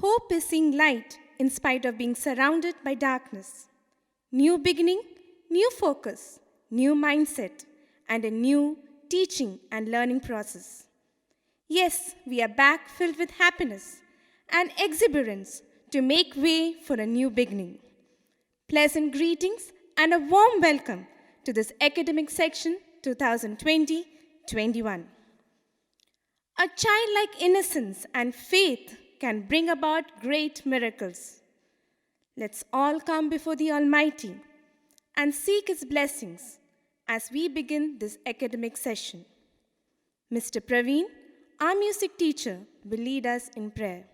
Hope is seeing light in spite of being surrounded by darkness. New beginning, new focus, new mindset, and a new teaching and learning process. Yes, we are back filled with happiness and exuberance to make way for a new beginning. Pleasant greetings and a warm welcome to this academic section 2020-21. A childlike innocence and faith can bring about great miracles. Let's all come before the Almighty and seek His blessings as we begin this academic session. Mr. Praveen, our music teacher, will lead us in prayer.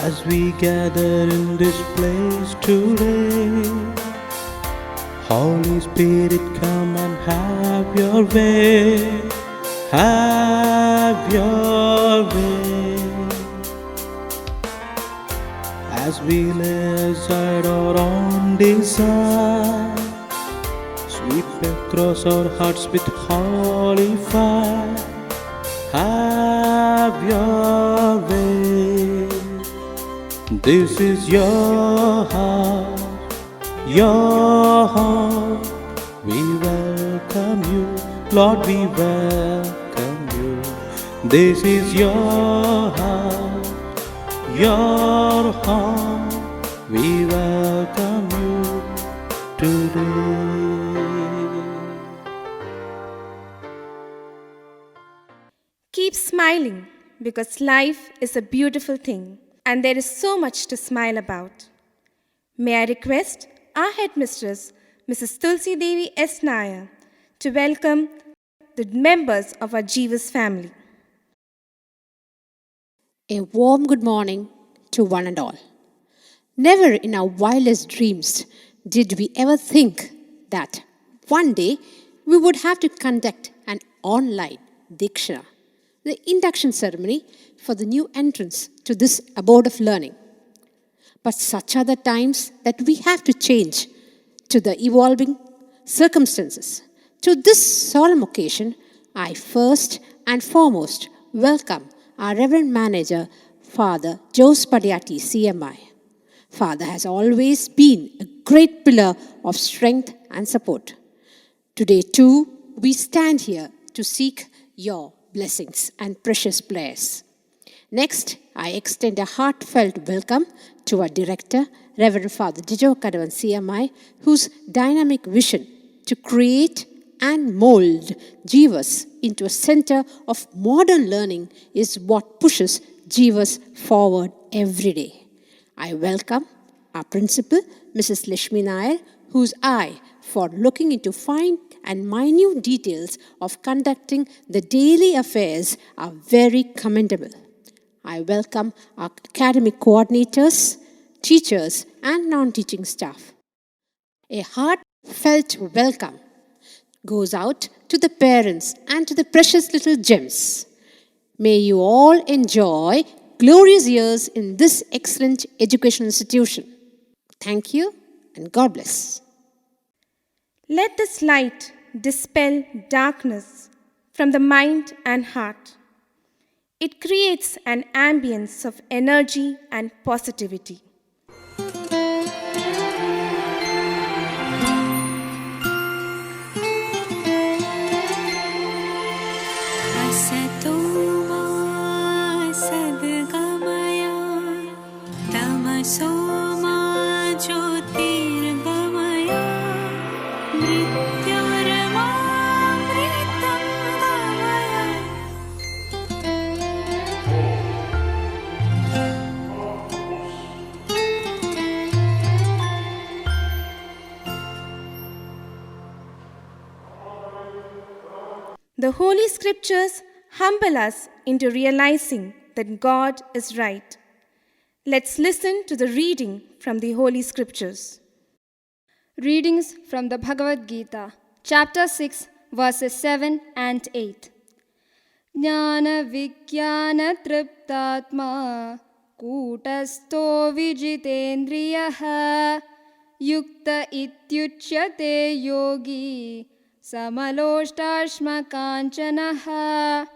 As we gather in this place today, Holy Spirit, come and have your way, have your way. As we lay aside our own desire, sweep across our hearts with holy fire, have your way. This is your heart, your heart. We welcome you, Lord, we welcome you. This is your heart, your heart. We welcome you today. Keep smiling because life is a beautiful thing and there is so much to smile about. May I request our headmistress, Mrs. Tulsi Devi S. Nair, to welcome the members of our Jeevas family. A warm good morning to one and all. Never in our wildest dreams did we ever think that one day we would have to conduct an online Diksha, the induction ceremony for the new entrants to this abode of learning. But such are the times that we have to change to the evolving circumstances. To this solemn occasion, I first and foremost welcome our Reverend Manager, Father Jose Padiati, CMI. Father has always been a great pillar of strength and support. Today too, we stand here to seek your blessings and precious prayers. Next, I extend a heartfelt welcome to our director, Reverend Father Jijo Kadavan CMI, whose dynamic vision to create and mold Jeevas into a center of modern learning is what pushes Jeevas forward every day. I welcome our principal, Mrs. Lashmi Nair, whose eye for looking into fine and minute details of conducting the daily affairs are very commendable. I welcome our academic coordinators, teachers, and non-teaching staff. A heartfelt welcome goes out to the parents and to the precious little gems. May you all enjoy glorious years in this excellent educational institution. Thank you and God bless. Let this light dispel darkness from the mind and heart. It creates an ambience of energy and positivity. The Holy Scriptures humble us into realizing that God is right. Let's listen to the reading from the Holy Scriptures. Readings from the Bhagavad Gita, chapter 6, verses 7 and 8. Jnana Vijnana Triptatma Kutastho Vijitendriyaha Yukta Ityuchyate Yogi Samaloštashma Kanchanaha.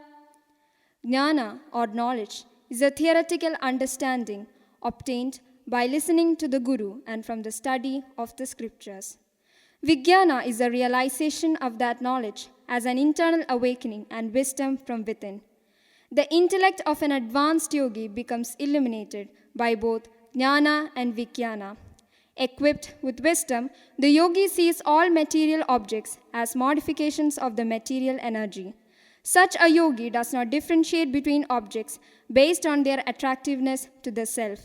Jnana, or knowledge, is a theoretical understanding obtained by listening to the Guru and from the study of the scriptures. Vijnana is a realization of that knowledge as an internal awakening and wisdom from within. The intellect of an advanced yogi becomes illuminated by both jnana and vijnana. Equipped with wisdom, the yogi sees all material objects as modifications of the material energy. Such a yogi does not differentiate between objects based on their attractiveness to the self.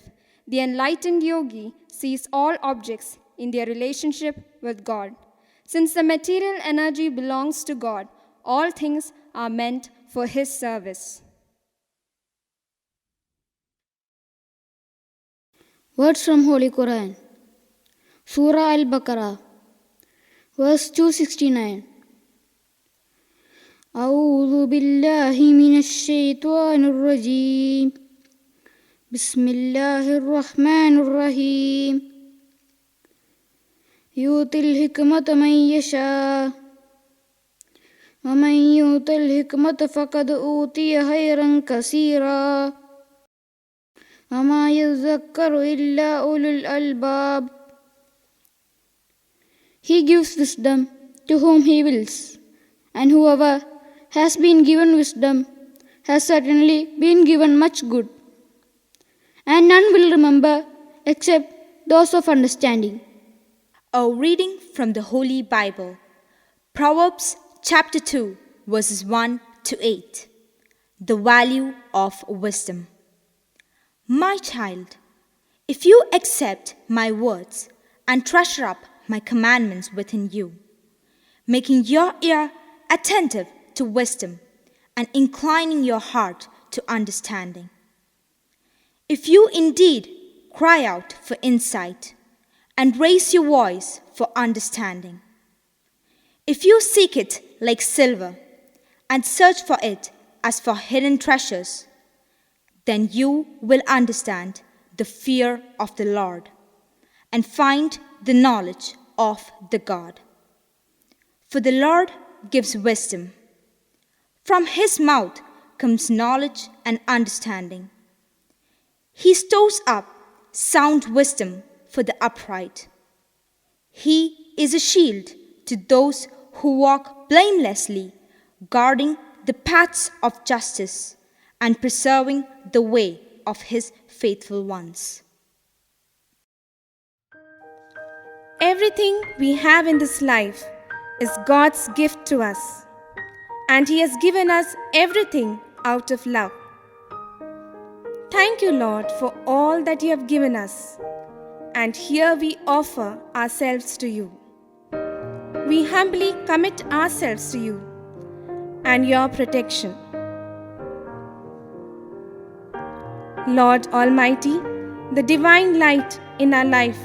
The enlightened yogi sees all objects in their relationship with God. Since the material energy belongs to God, all things are meant for His service. Words from Holy Quran. Surah Al-Baqarah, verse 269. أعوذ بالله من الشيطان الرجيم بسم الله الرحمن الرحيم يؤتي الحكمة من يشاء ومن يؤت الحكمة فقد أوتي خيرا كثيرا وما يذكر إلا أولو الألباب. He gives wisdom to whom He wills, and whoever has been given wisdom has certainly been given much good, and none will remember except those of understanding. A reading from the Holy Bible, Proverbs chapter 2, verses 1 to 8. The value of wisdom. My child, if you accept my words and treasure up my commandments within you, making your ear attentive to wisdom and inclining your heart to understanding. If you indeed cry out for insight and raise your voice for understanding, if you seek it like silver and search for it as for hidden treasures, then you will understand the fear of the Lord and find the knowledge of the God. For the Lord gives wisdom. From His mouth comes knowledge and understanding. He stores up sound wisdom for the upright. He is a shield to those who walk blamelessly, guarding the paths of justice and preserving the way of His faithful ones. Everything we have in this life is God's gift to us, and He has given us everything out of love. Thank you, Lord, for all that You have given us, and here we offer ourselves to You. We humbly commit ourselves to You and Your protection. Lord Almighty, the divine light in our life,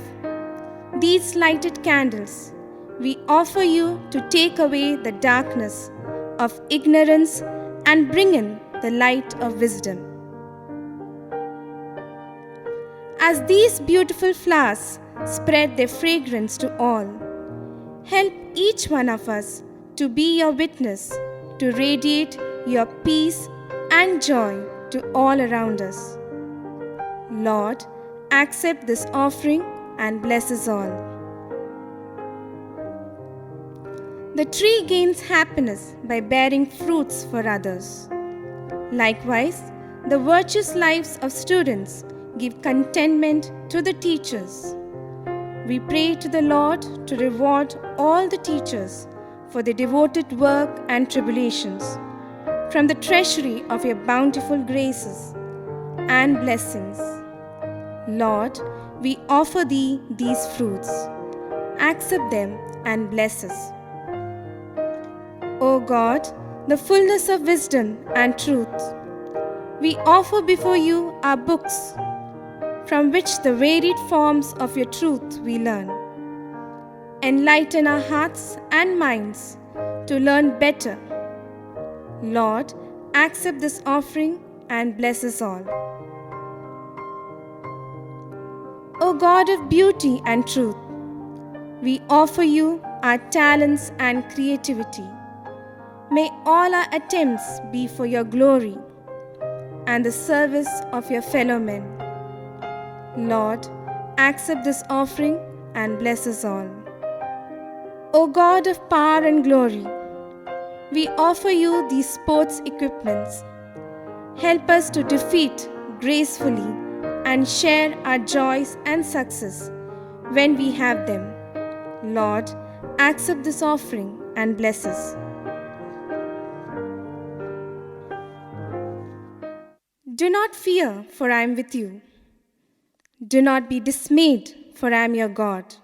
these lighted candles, we offer You to take away the darkness of ignorance and bring in the light of wisdom. As these beautiful flowers spread their fragrance to all, help each one of us to be Your witness, to radiate Your peace and joy to all around us. Lord, accept this offering and bless us all. The tree gains happiness by bearing fruits for others. Likewise, the virtuous lives of students give contentment to the teachers. We pray to the Lord to reward all the teachers for their devoted work and tribulations, from the treasury of Your bountiful graces and blessings. Lord, we offer Thee these fruits. Accept them and bless us. O God, the fullness of wisdom and truth, we offer before You our books, from which the varied forms of your truth we learn. Enlighten our hearts and minds to learn better. Lord, accept this offering and bless us all. O God of beauty and truth, we offer you our talents and creativity. May all our attempts be for your glory and the service of your fellow men. Lord, accept this offering and bless us all. O God of power and glory, we offer you these sports equipments. Help us to defeat gracefully and share our joys and success when we have them. Lord, accept this offering and bless us. Do not fear, for I am with you. Do not be dismayed, for I am your God.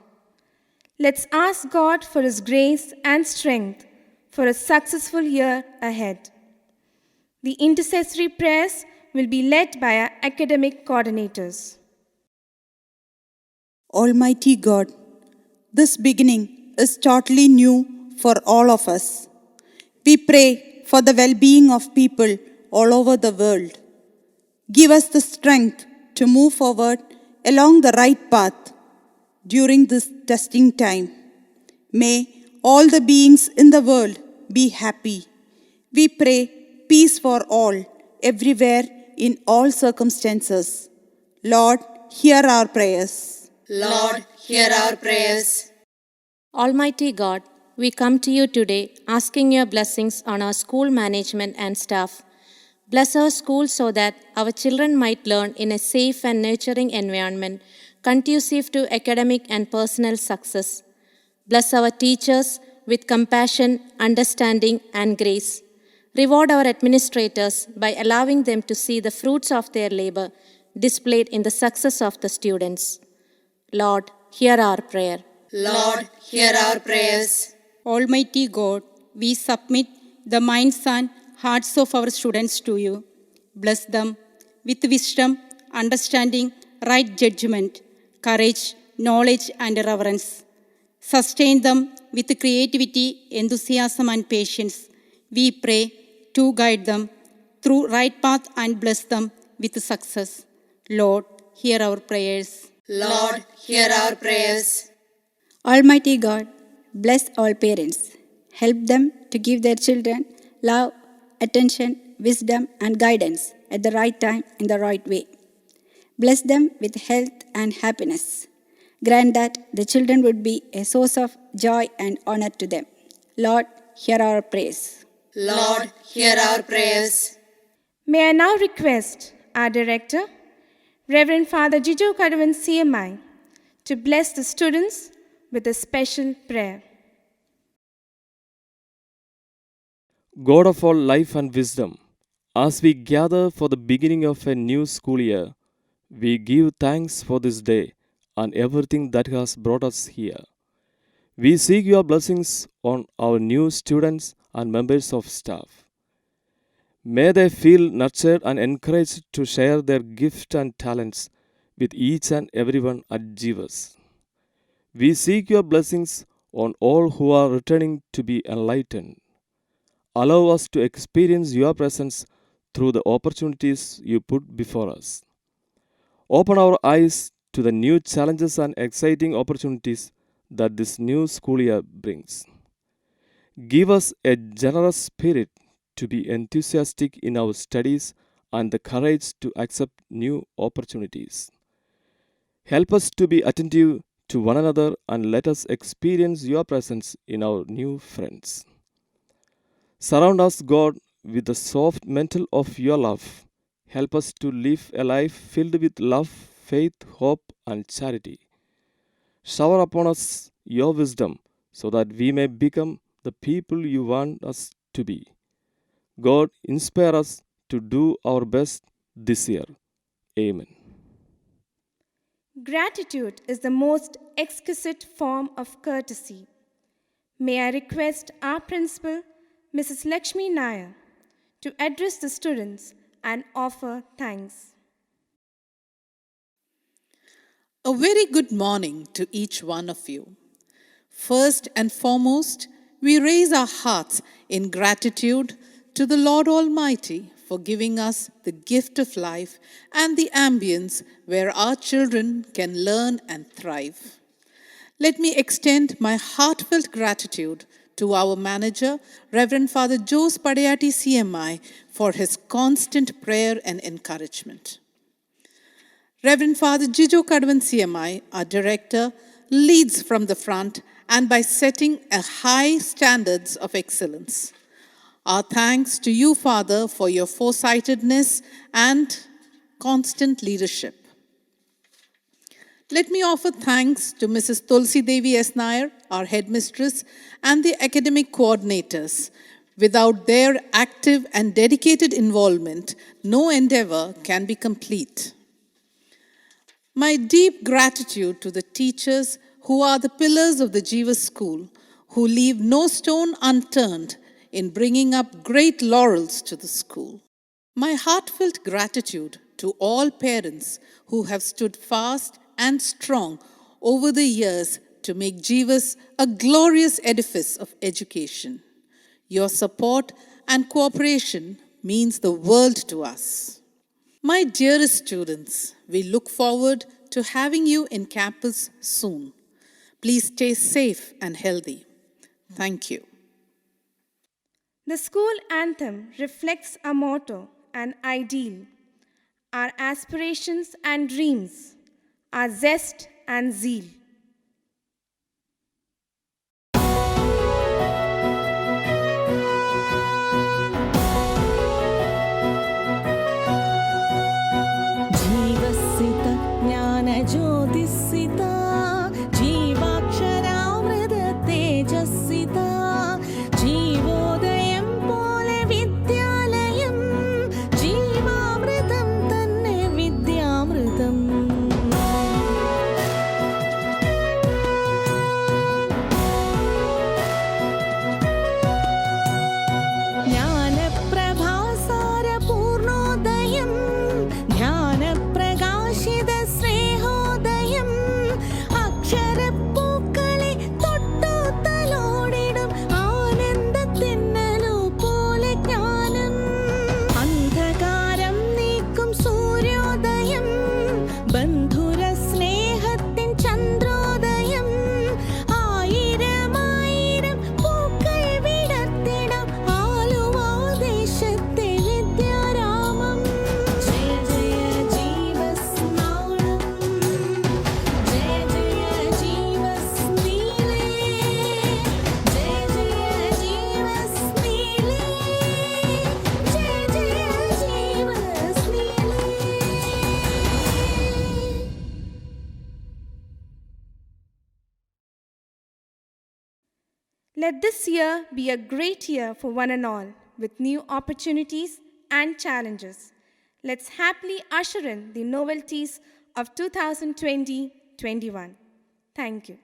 Let's ask God for His grace and strength for a successful year ahead. The intercessory prayers will be led by our academic coordinators. Almighty God, this beginning is totally new for all of us. We pray for the well-being of people all over the world. Give us the strength to move forward along the right path during this testing time. May all the beings in the world be happy. We pray peace for all, everywhere, in all circumstances. Lord, hear our prayers. Lord, hear our prayers. Almighty God, we come to you today asking your blessings on our school management and staff. Bless our schools so that our children might learn in a safe and nurturing environment, conducive to academic and personal success. Bless our teachers with compassion, understanding, and grace. Reward our administrators by allowing them to see the fruits of their labor displayed in the success of the students. Lord, hear our prayer. Lord, hear our prayers. Almighty God, we submit the minds and hearts of our students to you. Bless them with wisdom, understanding, right judgment, courage, knowledge, and reverence. Sustain them with creativity, enthusiasm, and patience. We pray to guide them through right path and bless them with success. Lord, hear our prayers. Lord, hear our prayers. Almighty God, bless all parents. Help them to give their children love, attention, wisdom, and guidance at the right time in the right way. Bless them with health and happiness. Grant that the children would be a source of joy and honor to them. Lord, hear our prayers. Lord, hear our prayers. May I now request our Director, Reverend Father Jijo Kadavan CMI, to bless the students with a special prayer. God of all life and wisdom, as we gather for the beginning of a new school year, we give thanks for this day and everything that has brought us here. We seek your blessings on our new students and members of staff. May they feel nurtured and encouraged to share their gifts and talents with each and everyone at Jeevas. We seek your blessings on all who are returning to be enlightened. Allow us to experience your presence through the opportunities you put before us. Open our eyes to the new challenges and exciting opportunities that this new school year brings. Give us a generous spirit to be enthusiastic in our studies and the courage to accept new opportunities. Help us to be attentive to one another and let us experience your presence in our new friends. Surround us, God, with the soft mantle of your love. Help us to live a life filled with love, faith, hope, and charity. Shower upon us your wisdom so that we may become the people you want us to be. God, inspire us to do our best this year. Amen. Gratitude is the most exquisite form of courtesy. May I request our principal, Mrs. Lakshmi Nair, to address the students and offer thanks. A very good morning to each one of you. First and foremost, we raise our hearts in gratitude to the Lord Almighty for giving us the gift of life and the ambience where our children can learn and thrive. Let me extend my heartfelt gratitude to our manager, Reverend Father Jose Padayati CMI, for his constant prayer and encouragement. Reverend Father Jijo Kadwan CMI, our director, leads from the front and by setting a high standards of excellence. Our thanks to you, Father, for your foresightedness and constant leadership. Let me offer thanks to Mrs. Tulsi Devi S. Nair, our headmistress, and the academic coordinators. Without their active and dedicated involvement, no endeavor can be complete. My deep gratitude to the teachers who are the pillars of the Jiva School, who leave no stone unturned in bringing up great laurels to the school. My heartfelt gratitude to all parents who have stood fast and strong over the years to make Jivas a glorious edifice of education. Your support and cooperation means the world to us. My dearest students, we look forward to having you in campus soon. Please stay safe and healthy. Thank you. The school anthem reflects our motto and ideal, our aspirations and dreams, our zest and zeal. जीवसिता ज्ञानज्योतिसिता जीवाक्षरामृत तेजस्सिता जीवोदयं पोले विद्यालयं जीवामृतं तन्ने विद्यामृतम् ज्ञानप्रभासारपूर्णोदयं ध्यानप्रकाशितस्नेहोदयम् अक्षरपूक्കളെ തൊട്ടു തലോടിടും ആനന്ദത്തിന്നലു പോലെ ജ്ഞാനം അന്ധകാരം നീക്കും സൂര്യോദയം ബന്ധുര സ്നേഹത്തിൻ ചന്ദ്രോദയം ആയിരമായിരം പൂക്കൾ വിടർത്തിടാം ആലുവാദേശത്തെ വിദ്യാരാമം Jaya Jaya ജീവസ്നാളം Jaya Jaya ജീവസ്നീലേ Jaya Jaya ജീവസ്നീലേ Jaya Jaya ജീവസ്നീലേ. Let this year be a great year for one and all, with new opportunities and challenges. Let's happily usher in the novelties of 2020-21. Thank you.